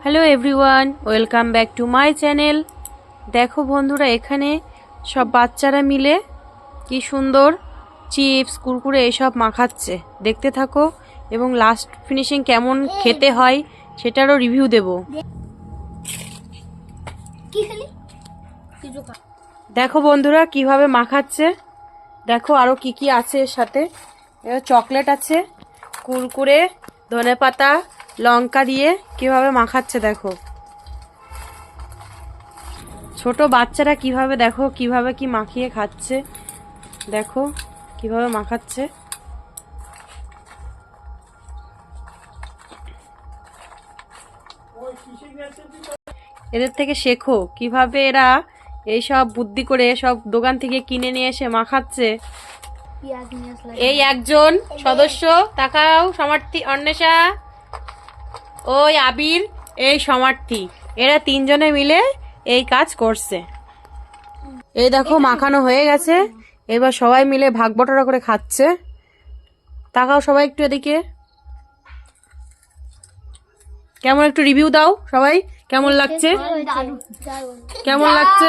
Hello everyone, welcome back to my channel. দেখো বন্ধুরা, এখানে সব বাচ্চারা মিলে কি সুন্দর চিপস কুরকুরে এসব মাখাচ্ছে। দেখতে থাকো এবং লাস্ট ফিনিশিং কেমন খেতে হয় সেটারও রিভিউ দেব। দেখো বন্ধুরা কিভাবে মাখাচ্ছে। দেখো আরো কি কি আছে এর সাথে। চকলেট আছে, কুরকুরে, ধনেপাতা, লঙ্কা দিয়ে কিভাবে মাখাচ্ছে দেখো। ছোট বাচ্চারা কিভাবে দেখো কিভাবে কি মাখিয়ে খাচ্ছে। দেখো কিভাবে মাখাচ্ছে। এদের থেকে শেখো কিভাবে এরা এইসব বুদ্ধি করে সব দোকান থেকে কিনে নিয়ে এসে মাখাচ্ছে। এই একজন সদস্য, তাকাও, সমার্থী, অন্বেষা, ওই আবির, এই সমার্থী, এরা তিনজনে মিলে এই কাজ করছে। এই দেখো মাখানো হয়ে গেছে, এবার সবাই মিলে ভাগ বটরা করে খাচ্ছে। তাকাও সবাই একটু এদিকে। কেমন একটু রিভিউ দাও সবাই, কেমন লাগছে? কেমন লাগছে?